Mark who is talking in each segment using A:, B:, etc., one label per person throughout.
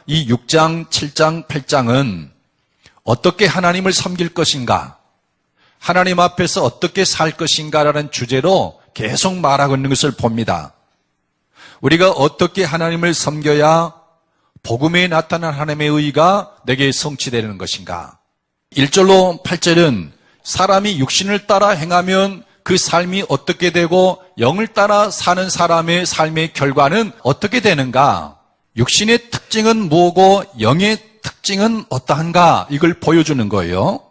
A: 이 6장, 7장, 8장은 어떻게 하나님을 섬길 것인가, 하나님 앞에서 어떻게 살 것인가라는 주제로 계속 말하고 있는 것을 봅니다. 우리가 어떻게 하나님을 섬겨야 복음에 나타난 하나님의 의가 내게 성취되는 것인가. 1절로 8절은 사람이 육신을 따라 행하면 그 삶이 어떻게 되고 영을 따라 사는 사람의 삶의 결과는 어떻게 되는가, 육신의 특징은 뭐고 영의 특징은 어떠한가, 이걸 보여주는 거예요.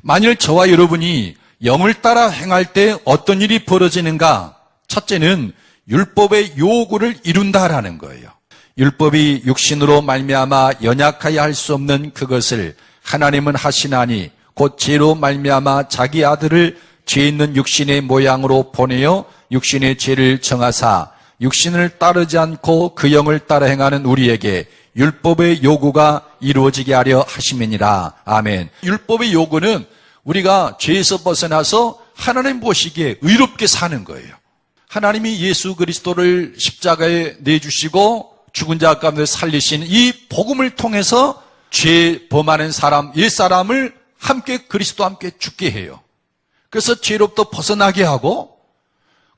A: 만일 저와 여러분이 영을 따라 행할 때 어떤 일이 벌어지는가, 첫째는 율법의 요구를 이룬다라는 거예요. 율법이 육신으로 말미암아 연약하여 할 수 없는 그것을 하나님은 하시나니 곧 죄로 말미암아 자기 아들을 죄 있는 육신의 모양으로 보내어 육신의 죄를 정하사 육신을 따르지 않고 그 영을 따라 행하는 우리에게 율법의 요구가 이루어지게 하려 하심이니라. 아멘. 율법의 요구는 우리가 죄에서 벗어나서 하나님 보시기에 의롭게 사는 거예요. 하나님이 예수 그리스도를 십자가에 내주시고 죽은 자 가운데 살리신 이 복음을 통해서 죄 범하는 사람, 옛사람을 함께 그리스도와 함께 죽게 해요. 그래서 죄로부터 벗어나게 하고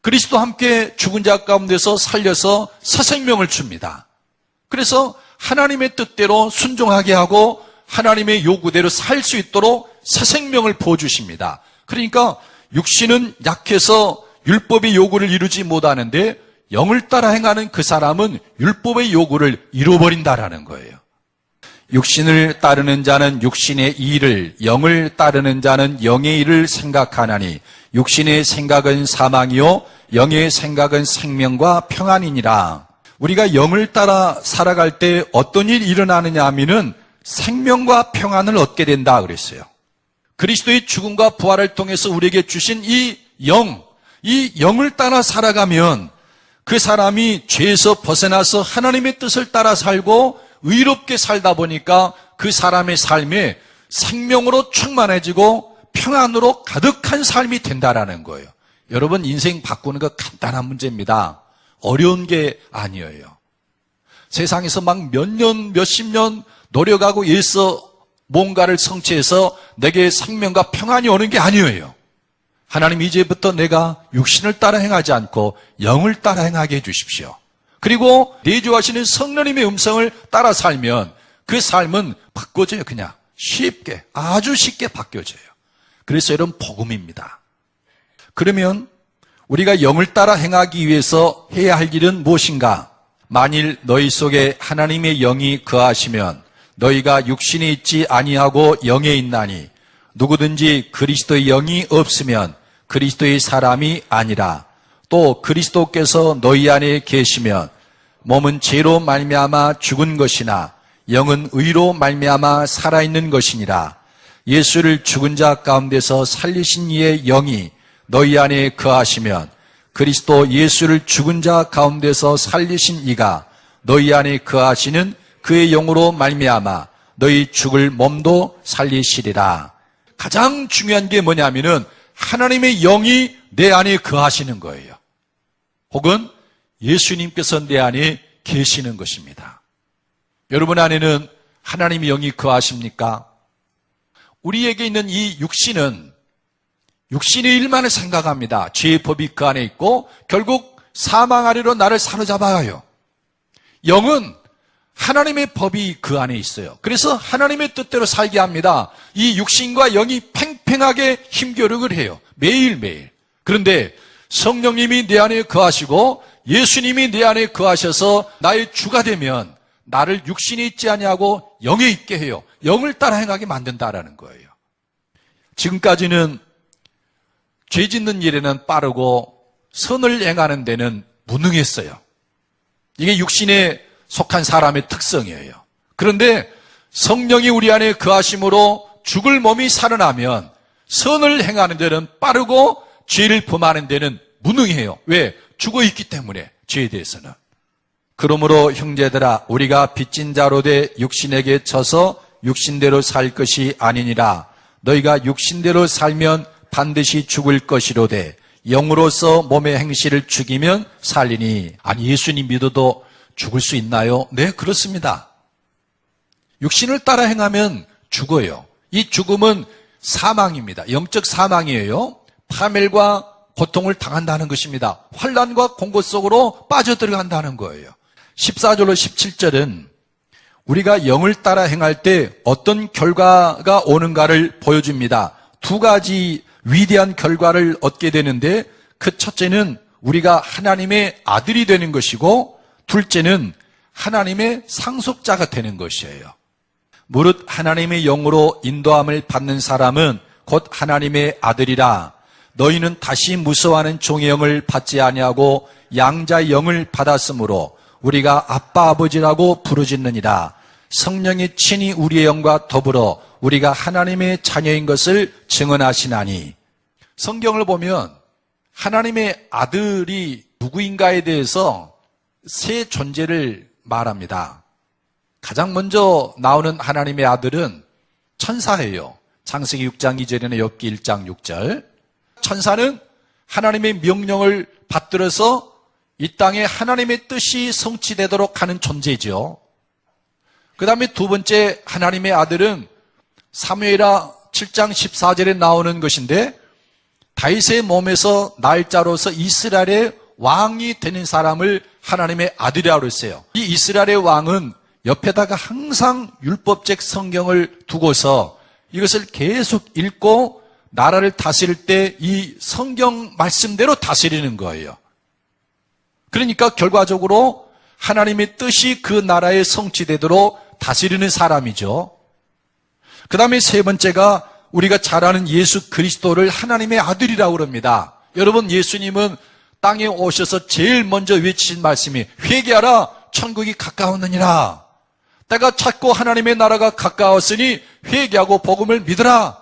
A: 그리스도와 함께 죽은 자 가운데서 살려서 새 생명을 줍니다. 그래서 하나님의 뜻대로 순종하게 하고 하나님의 요구대로 살 수 있도록 새 생명을 부어주십니다. 그러니까 육신은 약해서 율법의 요구를 이루지 못하는데 영을 따라 행하는 그 사람은 율법의 요구를 이루어버린다라는 거예요. 육신을 따르는 자는 육신의 일을, 영을 따르는 자는 영의 일을 생각하나니 육신의 생각은 사망이요 영의 생각은 생명과 평안이니라. 우리가 영을 따라 살아갈 때 어떤 일이 일어나느냐 하면은 생명과 평안을 얻게 된다 그랬어요. 그리스도의 죽음과 부활을 통해서 우리에게 주신 이 영을 따라 살아가면 그 사람이 죄에서 벗어나서 하나님의 뜻을 따라 살고 의롭게 살다 보니까 그 사람의 삶에 생명으로 충만해지고 평안으로 가득한 삶이 된다라는 거예요. 여러분, 인생 바꾸는 거 간단한 문제입니다. 어려운 게 아니에요. 세상에서 막 몇 년, 몇십 년 노력하고 애써 뭔가를 성취해서 내게 생명과 평안이 오는 게 아니에요. 하나님, 이제부터 내가 육신을 따라 행하지 않고 영을 따라 행하게 해주십시오. 그리고 내주하시는 성령님의 음성을 따라 살면 그 삶은 바꿔져요. 그냥 쉽게, 아주 쉽게 바뀌어져요. 그래서 여러분, 복음입니다. 그러면 우리가 영을 따라 행하기 위해서 해야 할 일은 무엇인가? 만일 너희 속에 하나님의 영이 거하시면 너희가 육신에 있지 아니하고 영에 있나니 누구든지 그리스도의 영이 없으면 그리스도의 사람이 아니라. 또 그리스도께서 너희 안에 계시면 몸은 죄로 말미암아 죽은 것이나 영은 의로 말미암아 살아있는 것이니라. 예수를 죽은 자 가운데서 살리신 이의 영이 너희 안에 거하시면 그리스도 예수를 죽은 자 가운데서 살리신 이가 너희 안에 거하시는 그의 영으로 말미암아 너희 죽을 몸도 살리시리라. 가장 중요한 게 뭐냐면은 하나님의 영이 내 안에 거하시는 거예요. 혹은 예수님께서 내 안에 계시는 것입니다. 여러분 안에는 하나님의 영이 거하십니까? 우리에게 있는 이 육신은 육신의 일만을 생각합니다. 죄의 법이 그 안에 있고 결국 사망 아래로 나를 사로잡아요. 영은 하나님의 법이 그 안에 있어요. 그래서 하나님의 뜻대로 살게 합니다. 이 육신과 영이 팽팽하게 힘겨루기를 해요. 매일매일. 그런데 성령님이 내 안에 거하시고 예수님이 내 안에 거하셔서 나의 주가 되면 나를 육신에 있지 아니하고 영에 있게 해요. 영을 따라 행하게 만든다라는 거예요. 지금까지는 죄 짓는 일에는 빠르고 선을 행하는 데는 무능했어요. 이게 육신에 속한 사람의 특성이에요. 그런데 성령이 우리 안에 거하심으로 죽을 몸이 살아나면 선을 행하는 데는 빠르고 죄를 범하는 데는 무능해요. 왜? 죽어있기 때문에, 죄에 대해서는. 그러므로 형제들아, 우리가 빚진 자로 돼 육신에게 쳐서 육신대로 살 것이 아니니라. 너희가 육신대로 살면 반드시 죽을 것이로되 영으로서 몸의 행실을 죽이면 살리니. 아니, 예수님 믿어도 죽을 수 있나요? 네, 그렇습니다. 육신을 따라 행하면 죽어요. 이 죽음은 사망입니다. 영적 사망이에요. 파멸과 고통을 당한다는 것입니다. 환난과 공고 속으로 빠져들어간다는 거예요. 14절로 17절은 우리가 영을 따라 행할 때 어떤 결과가 오는가를 보여줍니다. 두 가지 위대한 결과를 얻게 되는데 그 첫째는 우리가 하나님의 아들이 되는 것이고 둘째는 하나님의 상속자가 되는 것이에요. 무릇 하나님의 영으로 인도함을 받는 사람은 곧 하나님의 아들이라. 너희는 다시 무서워하는 종의 영을 받지 아니하고 양자의 영을 받았으므로 우리가 아빠 아버지라고 부르짖느니라. 성령이 친히 우리의 영과 더불어 우리가 하나님의 자녀인 것을 증언하시나니. 성경을 보면 하나님의 아들이 누구인가에 대해서 세 존재를 말합니다. 가장 먼저 나오는 하나님의 아들은 천사예요. 창세기 6장 2절이나 욥기 1장 6절. 천사는 하나님의 명령을 받들어서 이 땅에 하나님의 뜻이 성취되도록 하는 존재죠. 그 다음에 두 번째 하나님의 아들은 사무엘하 7장 14절에 나오는 것인데 다윗의 몸에서 날짜로서 이스라엘의 왕이 되는 사람을 하나님의 아들이라고 했어요. 이 이스라엘의 왕은 옆에다가 항상 율법적 성경을 두고서 이것을 계속 읽고 나라를 다스릴 때 이 성경 말씀대로 다스리는 거예요. 그러니까 결과적으로 하나님의 뜻이 그 나라에 성취되도록 다스리는 사람이죠. 그 다음에 세 번째가 우리가 잘 아는 예수 그리스도를 하나님의 아들이라고 그럽니다. 여러분, 예수님은 땅에 오셔서 제일 먼저 외치신 말씀이 회개하라, 천국이 가까웠느니라. 때가 찼고 하나님의 나라가 가까웠으니 회개하고 복음을 믿으라.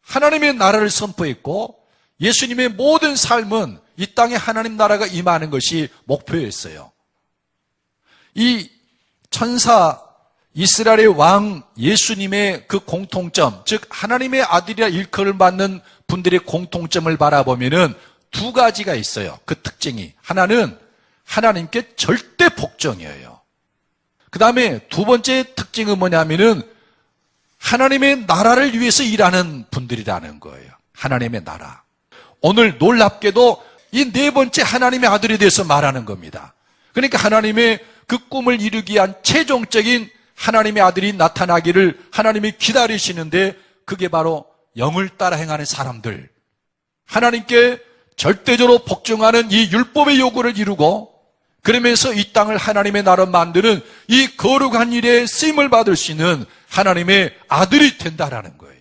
A: 하나님의 나라를 선포했고 예수님의 모든 삶은 이 땅에 하나님 나라가 임하는 것이 목표였어요. 이 천사 이스라엘의 왕 예수님의 그 공통점, 즉 하나님의 아들이라 일컬을 받는 분들의 공통점을 바라보면은 두 가지가 있어요. 그 특징이. 하나는 하나님께 절대 복종이에요. 그 다음에 두 번째 특징은 뭐냐면은 하나님의 나라를 위해서 일하는 분들이라는 거예요. 하나님의 나라. 오늘 놀랍게도 이 네 번째 하나님의 아들에 대해서 말하는 겁니다. 그러니까 하나님의 그 꿈을 이루기 위한 최종적인 하나님의 아들이 나타나기를 하나님이 기다리시는데 그게 바로 영을 따라 행하는 사람들. 하나님께 절대적으로 복종하는 이 율법의 요구를 이루고 그러면서 이 땅을 하나님의 나라로 만드는 이 거룩한 일에 쓰임을 받을 수 있는 하나님의 아들이 된다라는 거예요.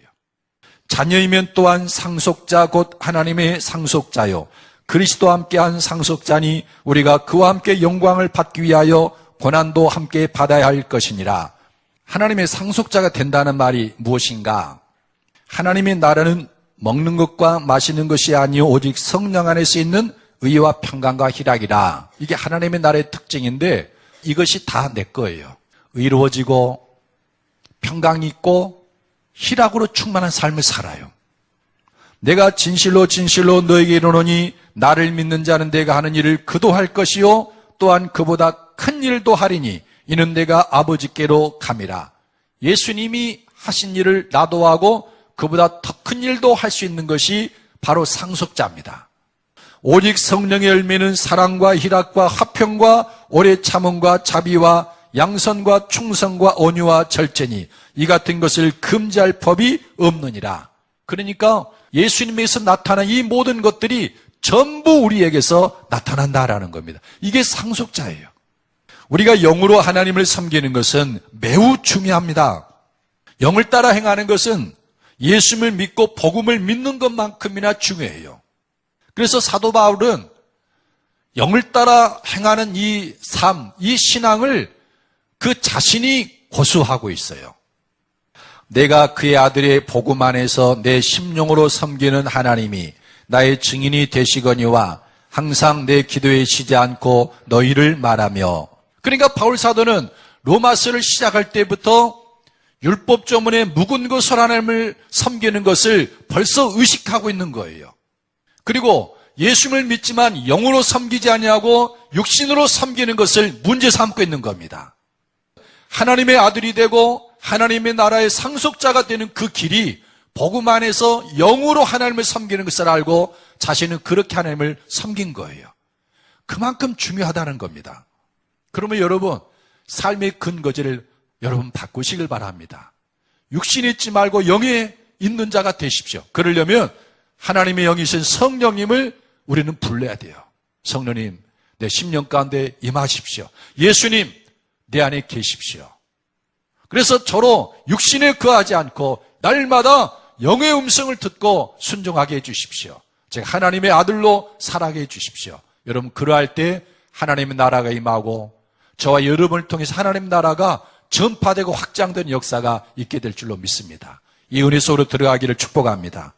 A: 자녀이면 또한 상속자 곧 하나님의 상속자요. 그리스도와 함께한 상속자니 우리가 그와 함께 영광을 받기 위하여 고난도 함께 받아야 할 것이니라. 하나님의 상속자가 된다는 말이 무엇인가? 하나님의 나라는 먹는 것과 마시는 것이 아니요 오직 성령 안에서 있는 의와 평강과 희락이라. 이게 하나님의 나라의 특징인데 이것이 다 내 거예요. 의로워지고 평강이 있고 희락으로 충만한 삶을 살아요. 내가 진실로 진실로 너에게 이르노니 나를 믿는 자는 내가 하는 일을 그도 할 것이요 또한 그보다 큰 일도 하리니 이는 내가 아버지께로 감이라. 예수님이 하신 일을 나도 하고 그보다 더 큰 일도 할 수 있는 것이 바로 상속자입니다. 오직 성령의 열매는 사랑과 희락과 화평과 오래 참음과 자비와 양선과 충성과 온유와 절제니 이 같은 것을 금지할 법이 없느니라. 그러니까 예수님에서 나타난 이 모든 것들이 전부 우리에게서 나타난다라는 겁니다. 이게 상속자예요. 우리가 영으로 하나님을 섬기는 것은 매우 중요합니다. 영을 따라 행하는 것은 예수님을 믿고 복음을 믿는 것만큼이나 중요해요. 그래서 사도 바울은 영을 따라 행하는 이 삶, 이 신앙을 그 자신이 고수하고 있어요. 내가 그의 아들의 복음 안에서 내 심령으로 섬기는 하나님이 나의 증인이 되시거니와 항상 내 기도에 쉬지 않고 너희를 말하며. 그러니까 바울 사도는 로마서를 시작할 때부터 율법 조문에 묵은 것을 하나님을 섬기는 것을 벌써 의식하고 있는 거예요. 그리고 예수님을 믿지만 영으로 섬기지 아니하고 육신으로 섬기는 것을 문제 삼고 있는 겁니다. 하나님의 아들이 되고 하나님의 나라의 상속자가 되는 그 길이 복음 안에서 영으로 하나님을 섬기는 것을 알고 자신은 그렇게 하나님을 섬긴 거예요. 그만큼 중요하다는 겁니다. 그러면 여러분, 삶의 근거지를 여러분 바꾸시길 바랍니다. 육신이 있지 말고 영에 있는 자가 되십시오. 그러려면 하나님의 영이신 성령님을 우리는 불러야 돼요. 성령님, 내 심령 가운데 임하십시오. 예수님, 내 안에 계십시오. 그래서 저로 육신에 거하지 않고 날마다 영의 음성을 듣고 순종하게 해주십시오. 제가 하나님의 아들로 살아게 해주십시오. 여러분, 그러할 때 하나님의 나라가 임하고 저와 여러분을 통해서 하나님 나라가 전파되고 확장된 역사가 있게 될 줄로 믿습니다. 이 은혜 속으로 들어가기를 축복합니다.